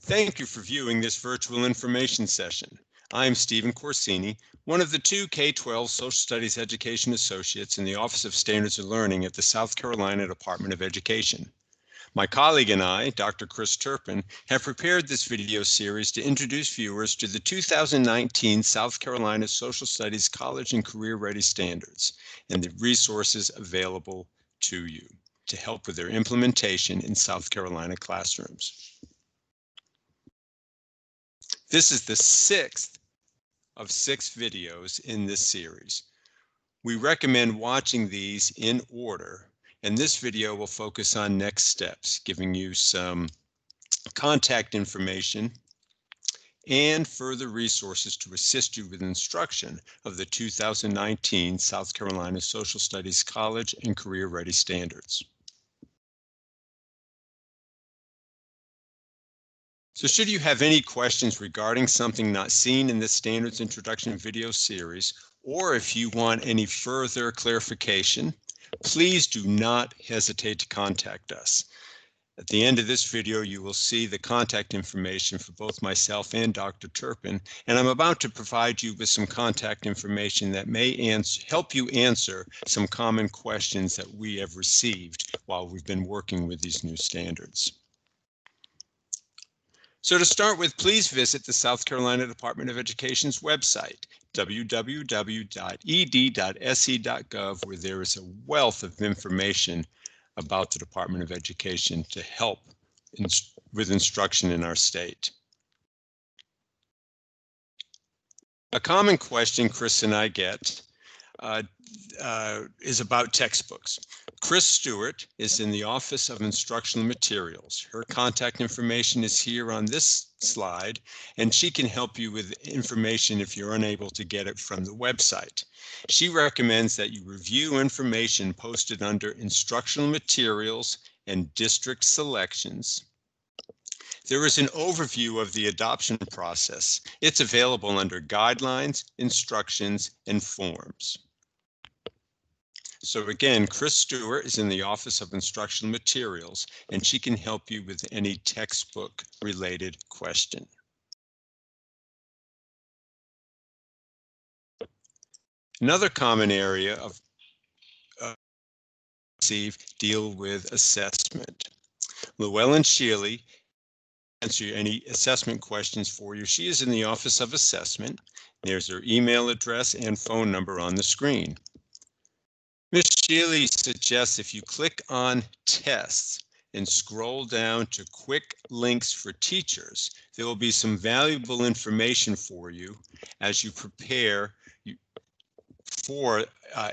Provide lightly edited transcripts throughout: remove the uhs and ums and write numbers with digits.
Thank you for viewing this virtual information session. I'm Stephen Corsini, one of the two K-12 Social Studies Education Associates in the Office of Standards and Learning at the South Carolina Department of Education. My colleague and I, Dr. Chris Turpin, have prepared this video series to introduce viewers to the 2019 South Carolina Social Studies College and Career Ready Standards and the resources available to you to help with their implementation in South Carolina classrooms. This is the 6th of 6 videos in this series. We recommend watching these in order, and this video will focus on next steps, giving you some contact information and further resources to assist you with instruction of the 2019 South Carolina Social Studies College and Career Ready Standards. So should you have any questions regarding something not seen in this Standards Introduction video series, or if you want any further clarification, please do not hesitate to contact us. At the end of this video, you will see the contact information for both myself and Dr. Turpin, and I'm about to provide you with some contact information that may help you answer some common questions that we have received while we've been working with these new standards. So to start with, please visit the South Carolina Department of Education's website, www.ed.sc.gov, where there is a wealth of information about the Department of Education to help with instruction in our state. A common question Chris and I get is about textbooks. Chris Stewart is in the Office of Instructional Materials. Her contact information is here on this slide, and she can help you with information if you're unable to get it from the website. She recommends that you review information posted under Instructional Materials and District Selections. There is an overview of the adoption process. It's available under Guidelines, Instructions, and Forms. So again, Chris Stewart is in the Office of Instructional Materials, and she can help you with any textbook-related question. Another common area of deal with assessment. Llewellyn Shealy answer any assessment questions for you. She is in the Office of Assessment. There's her email address and phone number on the screen. Ms. Shealy suggests if you click on Tests and scroll down to Quick Links for Teachers, there will be some valuable information for you as you prepare for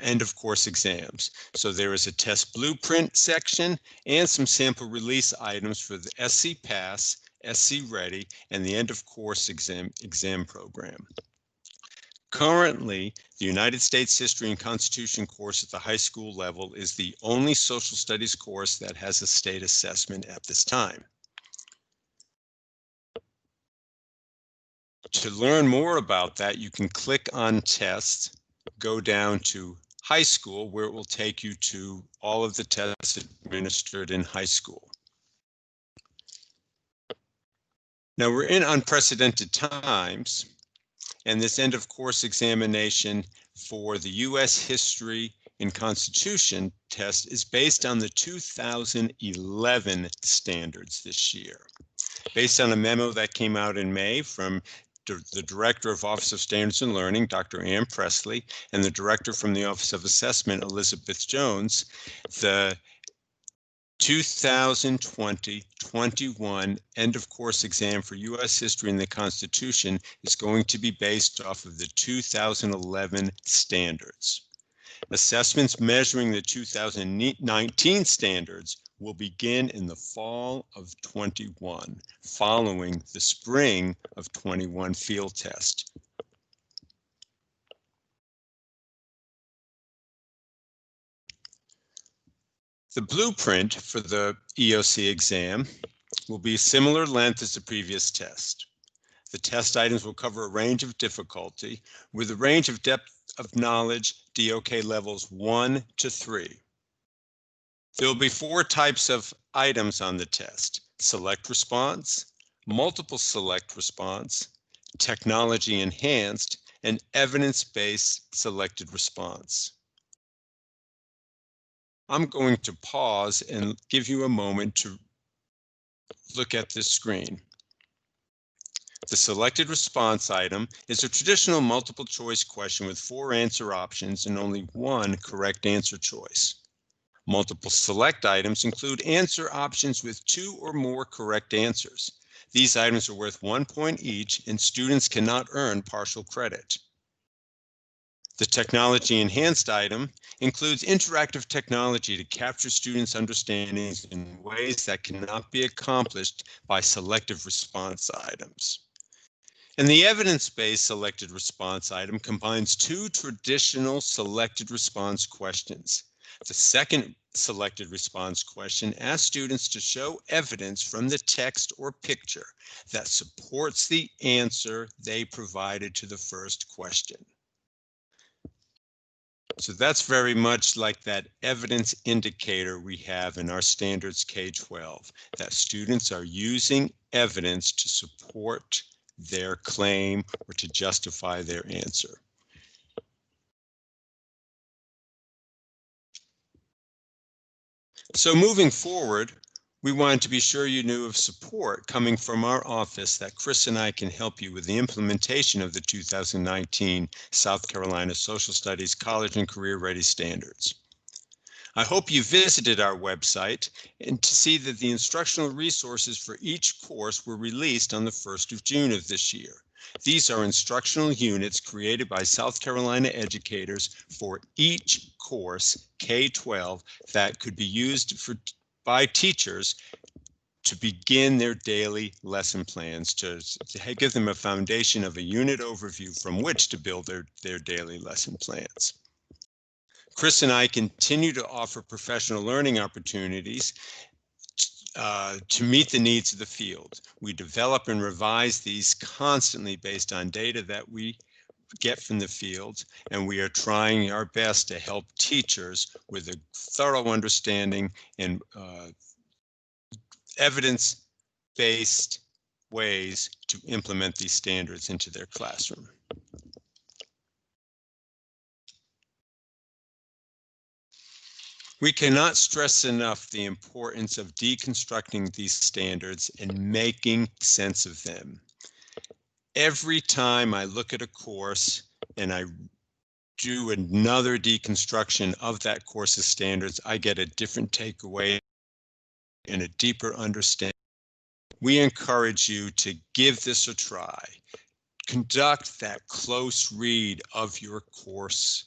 end-of-course exams. So there is a test blueprint section and some sample release items for the SC Pass, SC Ready, and the end-of-course exam program. Currently, the United States History and Constitution course at the high school level is the only social studies course that has a state assessment at this time. To learn more about that, you can click on Tests, go down to High School, where it will take you to all of the tests administered in high school. Now, we're in unprecedented times, and this end-of-course examination for the U.S. History and Constitution test is based on the 2011 standards this year. Based on a memo that came out in May from the Director of Office of Standards and Learning, Dr. Ann Presley, and the Director from the Office of Assessment, Elizabeth Jones, the 2020-21 end-of-course exam for U.S. History and the Constitution is going to be based off of the 2011 standards. Assessments measuring the 2019 standards will begin in the fall of 21, following the spring of 21 field test. The blueprint for the EOC exam will be similar length as the previous test. The test items will cover a range of difficulty with a range of depth of knowledge, DOK levels 1 to 3. There will be 4 types of items on the test: select response, multiple select response, technology enhanced, and evidence-based selected response. I'm going to pause and give you a moment to look at this screen. The selected response item is a traditional multiple choice question with 4 answer options and only 1 correct answer choice. Multiple select items include answer options with 2 or more correct answers. These items are worth 1 point each, and students cannot earn partial credit. The technology enhanced item includes interactive technology to capture students' understandings in ways that cannot be accomplished by selective response items. And the evidence-based selected response item combines 2 traditional selected response questions. The second selected response question asks students to show evidence from the text or picture that supports the answer they provided to the first question. So that's very much like that evidence indicator we have in our standards K-12, that students are using evidence to support their claim or to justify their answer. So moving forward, we wanted to be sure you knew of support coming from our office that Chris and I can help you with the implementation of the 2019 South Carolina Social Studies College and Career Ready Standards. I hope you visited our website and to see that the instructional resources for each course were released on the 1st of June of this year. These are instructional units created by South Carolina educators for each course, K-12, that could be used by teachers to begin their daily lesson plans, to give them a foundation of a unit overview from which to build their daily lesson plans. Chris and I continue to offer professional learning opportunities to meet the needs of the field. We develop and revise these constantly based on data that we get from the field, and we are trying our best to help teachers with a thorough understanding and evidence-based ways to implement these standards into their classroom. We cannot stress enough the importance of deconstructing these standards and making sense of them. Every time I look at a course and I do another deconstruction of that course's standards, I get a different takeaway and a deeper understanding. We encourage you to give this a try. Conduct that close read of your course.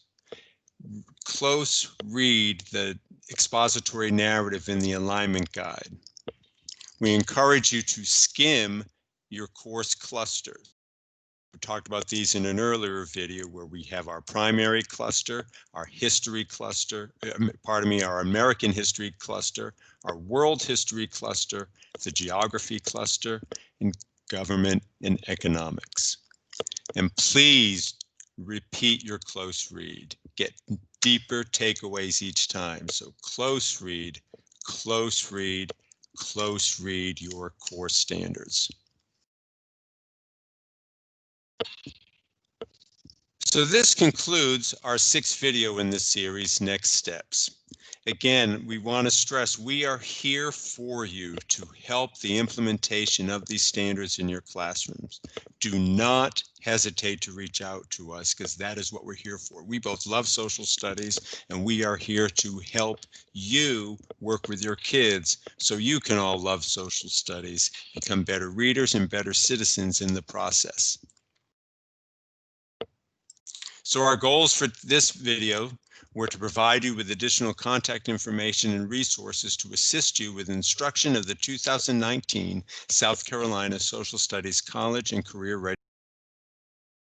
Close read the expository narrative in the alignment guide. We encourage you to skim your course clusters. We talked about these in an earlier video where we have our primary cluster, our history cluster, our American history cluster, our world history cluster, the geography cluster, and government and economics. And please repeat your close read. Get deeper takeaways each time. So close read, close read, close read your course standards. So this concludes our 6th video in this series, Next Steps. Again, we want to stress we are here for you to help the implementation of these standards in your classrooms. Do not hesitate to reach out to us because that is what we're here for. We both love social studies and we are here to help you work with your kids so you can all love social studies, become better readers and better citizens in the process. So our goals for this video were to provide you with additional contact information and resources to assist you with instruction of the 2019 South Carolina Social Studies College and Career Ready